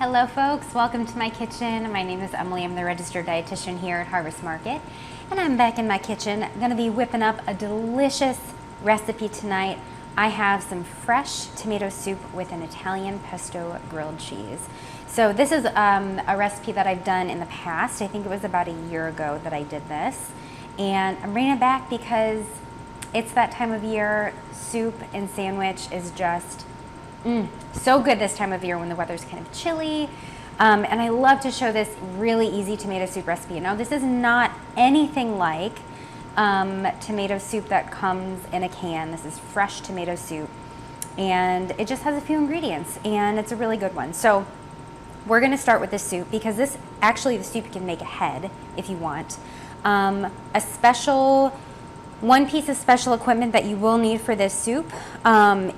Hello folks, welcome to my kitchen. My name is Emily. I'm the registered dietitian here at Harvest Market, and I'm back in my kitchen. I'm gonna be whipping up a delicious recipe tonight. I have some fresh tomato soup with an Italian pesto grilled cheese. So this is a recipe that I've done in the past. I think it was about a year ago that I did this, and I'm bringing it back because it's that time of year. Soup and sandwich is just so good this time of year when the weather's kind of chilly. And I love to show this really easy tomato soup recipe. Now, this is not anything like tomato soup that comes in a can. This is fresh tomato soup, and it just has a few ingredients, and it's a really good one. So we're gonna start with this soup because the soup you can make ahead if you want. One piece of special equipment that you will need for this soup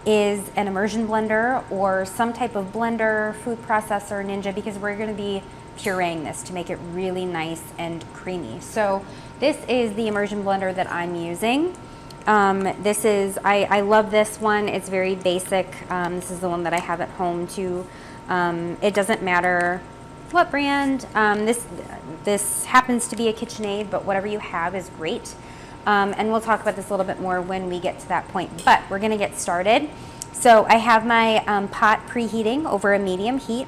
is an immersion blender or some type of blender, food processor, Ninja, because we're going to be pureeing this to make it really nice and creamy. So this is the immersion blender that I'm using. I love this one. It's very basic. This is the one that I have at home too. It doesn't matter what brand. This happens to be a KitchenAid, but whatever you have is great. And we'll talk about this a little bit more when we get to that point, but we're gonna get started. So I have my pot preheating over a medium heat,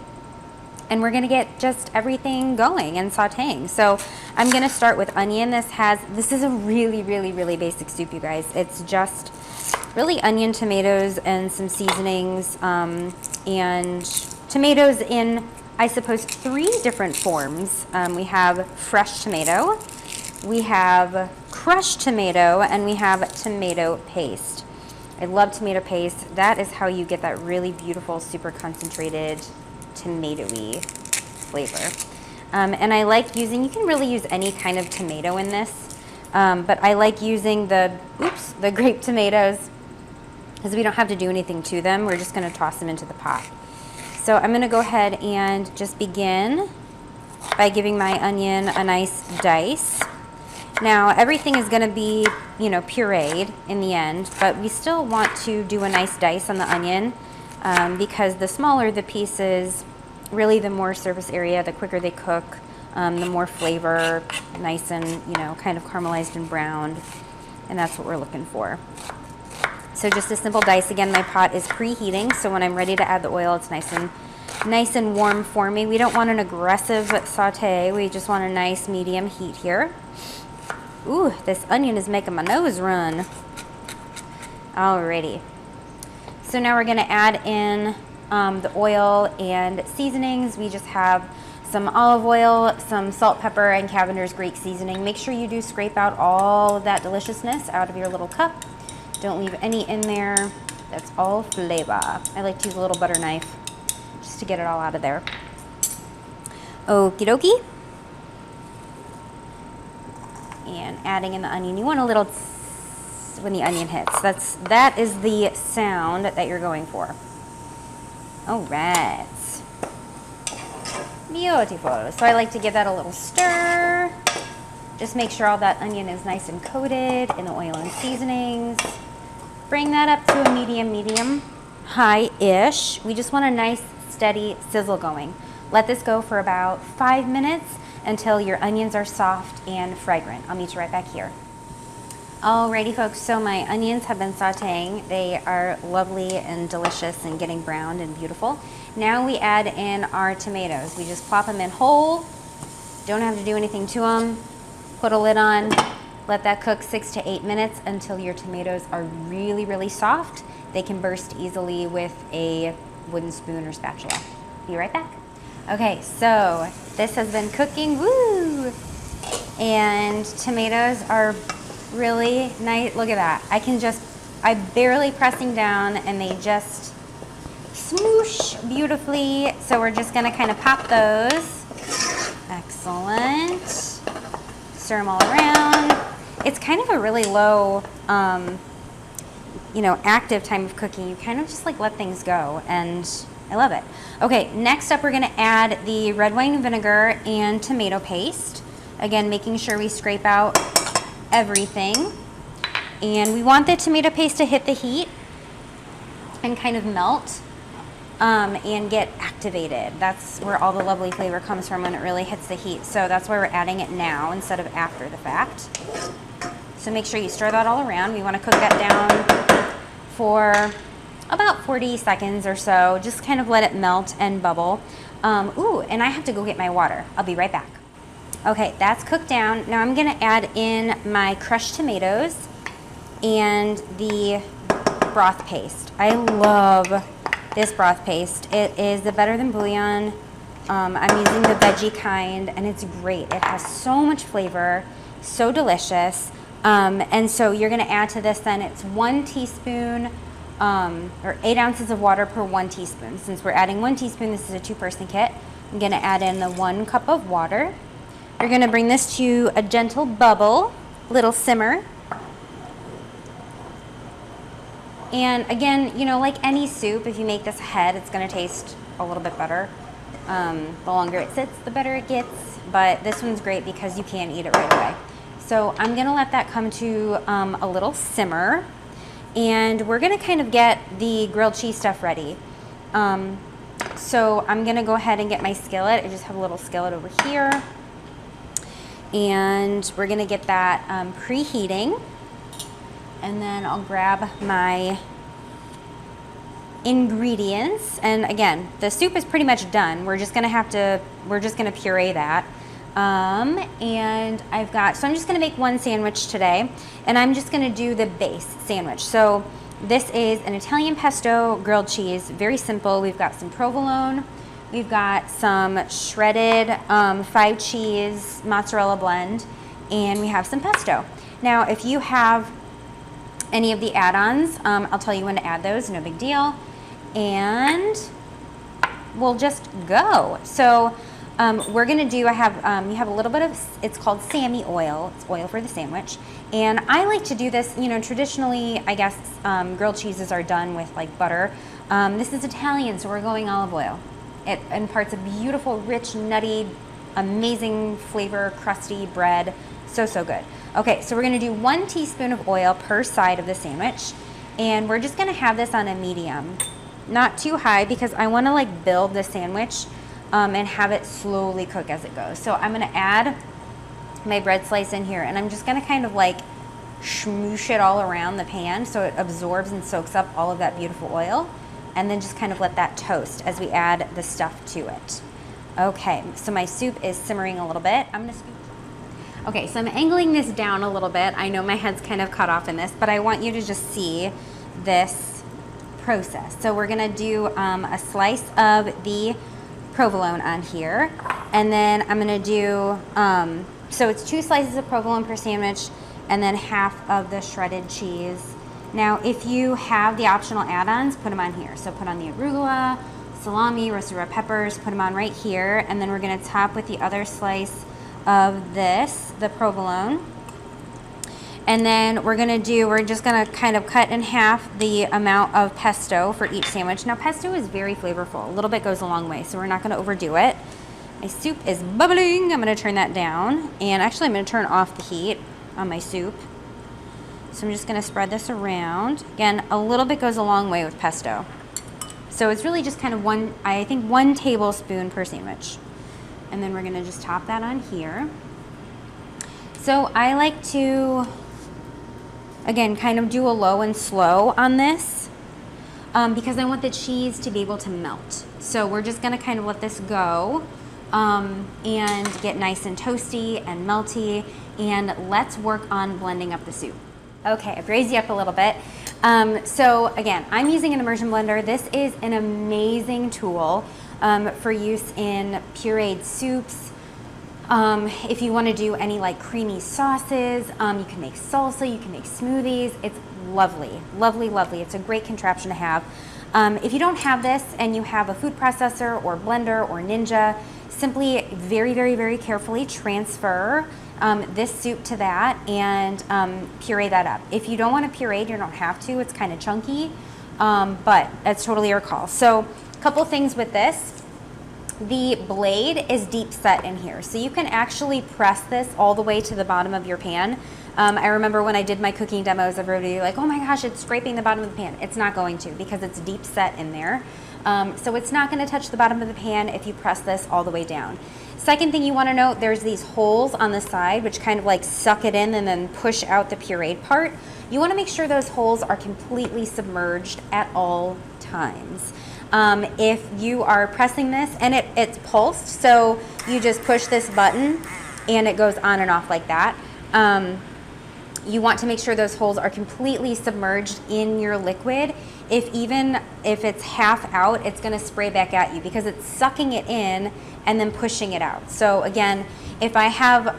and we're gonna get just everything going and sauteing. So I'm gonna start with onion. This is a really, really, really basic soup, you guys. It's just really onion, tomatoes, and some seasonings, and tomatoes in, I suppose, 3 different forms. We have fresh tomato, we have crushed tomato, and we have tomato paste. I love tomato paste. That is how you get that really beautiful, super concentrated, tomatoey flavor. And I like using, you can really use any kind of tomato in this, but I like using the grape tomatoes because we don't have to do anything to them. We're just gonna toss them into the pot. So I'm gonna go ahead and just begin by giving my onion a nice dice. Now, everything is going to be, pureed in the end, but we still want to do a nice dice on the onion because the smaller the pieces, really the more surface area, the quicker they cook, the more flavor, nice and, kind of caramelized and browned, and that's what we're looking for. So just a simple dice. Again, my pot is preheating, so when I'm ready to add the oil, it's nice and warm for me. We don't want an aggressive saute. We just want a nice medium heat here. Ooh, this onion is making my nose run. Alrighty. So now we're gonna add in the oil and seasonings. We just have some olive oil, some salt, pepper, and Cavender's Greek seasoning. Make sure you do scrape out all of that deliciousness out of your little cup. Don't leave any in there. That's all flavor. I like to use a little butter knife just to get it all out of there. Okie dokie. And adding in the onion. You want a little tss when the onion hits. That is the sound that you're going for. All right. Beautiful. So I like to give that a little stir. Just make sure all that onion is nice and coated in the oil and seasonings. Bring that up to a medium high-ish. We just want a nice steady sizzle going. Let this go for about 5 minutes until your onions are soft and fragrant. I'll meet you right back here. Alrighty folks, so my onions have been sauteing. They are lovely and delicious and getting browned and beautiful. Now we add in our tomatoes. We just plop them in whole. Don't have to do anything to them. Put a lid on, let that cook 6 to 8 minutes until your tomatoes are really, really soft. They can burst easily with a wooden spoon or spatula. Be right back. Okay, so this has been cooking, woo! And tomatoes are really nice. Look at that. I'm barely pressing down and they just smoosh beautifully. So we're just gonna kind of pop those. Excellent. Stir them all around. It's kind of a really low, active time of cooking. You kind of just let things go, and I love it. Okay, next up we're gonna add the red wine vinegar and tomato paste. Again, making sure we scrape out everything. And we want the tomato paste to hit the heat and kind of melt and get activated. That's where all the lovely flavor comes from when it really hits the heat. So that's why we're adding it now instead of after the fact. So make sure you stir that all around. We want to cook that down for about 40 seconds or so. Just kind of let it melt and bubble. Ooh, and I have to go get my water. I'll be right back. Okay, that's cooked down. Now I'm gonna add in my crushed tomatoes and the broth paste. I love this broth paste. It is the Better Than Bouillon. I'm using the veggie kind, and it's great. It has so much flavor, so delicious. And so you're gonna add to this then, it's 1 teaspoon, or 8 ounces of water per 1 teaspoon. Since we're adding 1 teaspoon, this is a 2-person kit. I'm gonna add in the 1 cup of water. You're gonna bring this to a gentle bubble, little simmer. And again, you know, like any soup, if you make this ahead, it's gonna taste a little bit better. The longer it sits, the better it gets. But this one's great because you can eat it right away. So I'm gonna let that come to a little simmer. And we're gonna kind of get the grilled cheese stuff ready. So I'm gonna go ahead and get my skillet. I just have a little skillet over here. And we're gonna get that preheating. And then I'll grab my ingredients. And again, the soup is pretty much done. We're just gonna puree that. And I've got, so I'm just gonna make 1 sandwich today, and I'm just gonna do the base sandwich. So this is an Italian pesto grilled cheese, very simple. We've got some provolone, we've got some shredded 5 cheese mozzarella blend, and we have some pesto. Now, if you have any of the add-ons, I'll tell you when to add those, no big deal. And we'll just go. So we're gonna do, you have a little bit of, it's called Sammy oil. It's oil for the sandwich. And I like to do this, you know, traditionally, I guess, grilled cheeses are done with like butter. This is Italian, so we're going olive oil. It imparts a beautiful, rich, nutty, amazing flavor, crusty bread. So, so good. Okay, so we're gonna do 1 teaspoon of oil per side of the sandwich. And we're just gonna have this on a medium. Not too high, because I wanna like build the sandwich and have it slowly cook as it goes. So I'm gonna add my bread slice in here, and I'm just gonna kind of like smoosh it all around the pan so it absorbs and soaks up all of that beautiful oil, and then just kind of let that toast as we add the stuff to it. Okay, so my soup is simmering a little bit. I'm gonna scoop. Okay, so I'm angling this down a little bit. I know my head's kind of cut off in this, but I want you to just see this process. So we're gonna do a slice of the provolone on here, and then I'm gonna do, so it's 2 slices of provolone per sandwich, and then half of the shredded cheese. Now, if you have the optional add-ons, put them on here. So put on the arugula, salami, roasted red peppers, put them on right here, and then we're gonna top with the other slice of this, the provolone. And then we're just gonna kind of cut in half the amount of pesto for each sandwich. Now, pesto is very flavorful. A little bit goes a long way, so we're not gonna overdo it. My soup is bubbling. I'm gonna turn that down. And actually, I'm gonna turn off the heat on my soup. So I'm just gonna spread this around. Again, a little bit goes a long way with pesto. So it's really just kind of I think 1 tablespoon per sandwich. And then we're gonna just top that on here. So I like to, again, kind of do a low and slow on this because I want the cheese to be able to melt. So we're just gonna kind of let this go and get nice and toasty and melty, and let's work on blending up the soup. Okay, I've raised you up a little bit. So again, I'm using an immersion blender. This is an amazing tool for use in pureed soups. If you want to do any like creamy sauces, you can make salsa, you can make smoothies. It's lovely, lovely, lovely. It's a great contraption to have. If you don't have this and you have a food processor or blender or Ninja, simply very, very, very carefully transfer this soup to that and puree that up. If you don't want to puree, you don't have to. It's kind of chunky, but it's totally your call. So a couple things with this. The blade is deep set in here, so you can actually press this all the way to the bottom of your pan. I remember when I did my cooking demos, everybody like, oh my gosh, it's scraping the bottom of the pan. It's not going to, because it's deep set in there. So it's not going to touch the bottom of the pan if you press this all the way down. Second thing you want to note, there's these holes on the side which kind of like suck it in and then push out the pureed part. You want to make sure those holes are completely submerged at all times. If you are pressing this and it's pulsed, so you just push this button and it goes on and off like that. You want to make sure those holes are completely submerged in your liquid. If it's half out, it's going to spray back at you because it's sucking it in and then pushing it out. So again, if I have,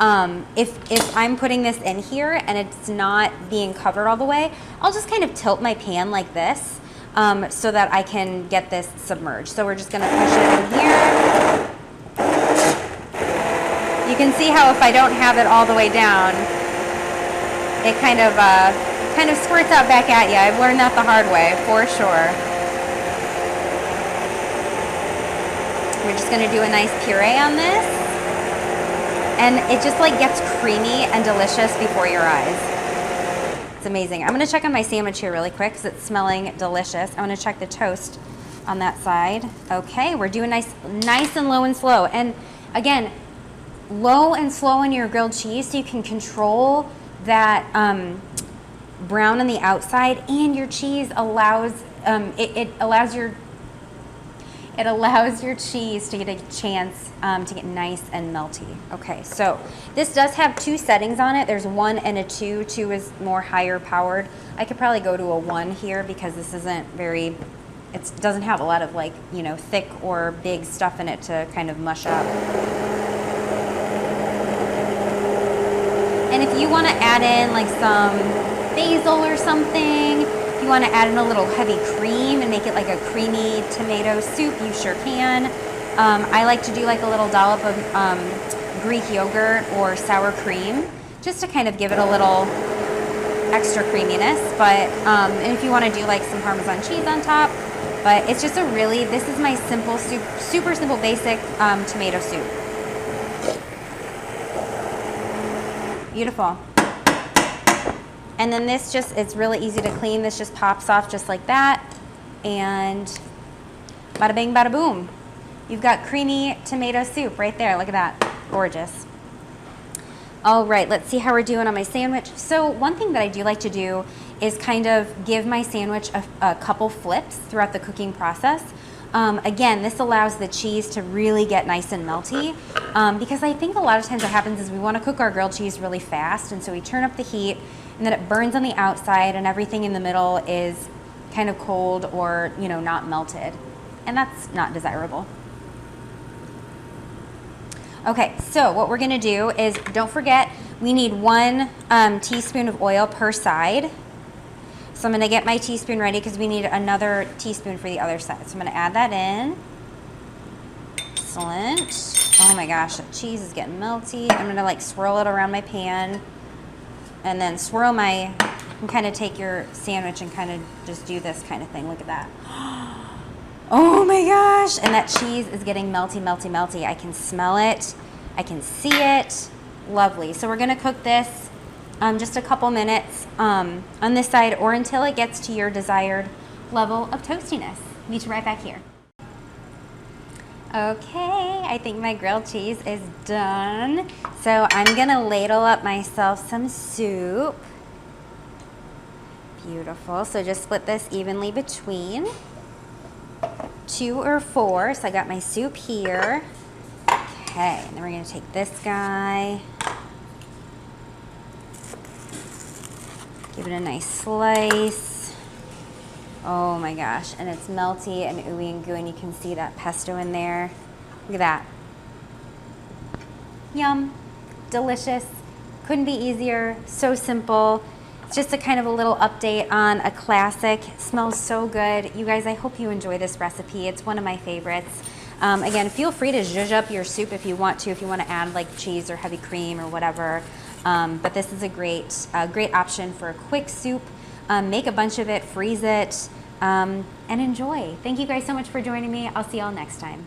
if I'm putting this in here and it's not being covered all the way, I'll just kind of tilt my pan like this so that I can get this submerged. So we're just going to push it in here. You can see how if I don't have it all the way down, it kind of squirts out back at you. I've learned that the hard way, for sure. We're just gonna do a nice puree on this. And it just like gets creamy and delicious before your eyes. It's amazing. I'm gonna check on my sandwich here really quick because it's smelling delicious. I'm gonna check the toast on that side. Okay, we're doing nice and low and slow. And again, low and slow on your grilled cheese so you can control that brown on the outside, and your cheese allows it allows your cheese to get a chance to get nice and melty. Okay, so this does have 2 settings on it. There's 1 and a 2. 2 is more higher powered. I could probably go to a 1 here because this isn't very, it doesn't have a lot of like, you know, thick or big stuff in it to kind of mush up. And if you want to add in like some basil or something, if you want to add in a little heavy cream and make it like a creamy tomato soup, you sure can. I like to do like a little dollop of Greek yogurt or sour cream just to kind of give it a little extra creaminess. But and if you want to do like some Parmesan cheese on top, but it's just this is my simple soup, super simple basic tomato soup. Beautiful. And then this it's really easy to clean. This just pops off just like that. And bada bing, bada boom. You've got creamy tomato soup right there. Look at that. Gorgeous. All right, let's see how we're doing on my sandwich. So one thing that I do like to do is kind of give my sandwich a couple flips throughout the cooking process. Again, this allows the cheese to really get nice and melty because I think a lot of times what happens is we want to cook our grilled cheese really fast, and so we turn up the heat and then it burns on the outside and everything in the middle is kind of cold or, you know, not melted, and that's not desirable. Okay, so what we're going to do is, don't forget, we need 1 teaspoon of oil per side. So I'm going to get my teaspoon ready because we need another teaspoon for the other side. So I'm going to add that in. Excellent. Oh my gosh, the cheese is getting melty. I'm going to like swirl it around my pan and then swirl my, and kind of take your sandwich and kind of just do this kind of thing. Look at that. Oh my gosh. And that cheese is getting melty, melty, melty. I can smell it. I can see it. Lovely. So we're going to cook this just a couple minutes on this side, or until it gets to your desired level of toastiness. Meet you right back here. Okay, I think my grilled cheese is done. So I'm gonna ladle up myself some soup. Beautiful. So just split this evenly between 2 or 4. So I got my soup here. Okay, and then we're gonna take this guy. Give it a nice slice. Oh my gosh, and it's melty and ooey and gooey, and you can see that pesto in there. Look at that. Yum, delicious, couldn't be easier, so simple. It's just a kind of a little update on a classic. It smells so good. You guys, I hope you enjoy this recipe. It's one of my favorites. Again, feel free to zhuzh up your soup if you want to add like cheese or heavy cream or whatever. But this is a great option for a quick soup. Make a bunch of it, freeze it, and enjoy. Thank you guys so much for joining me. I'll see y'all next time.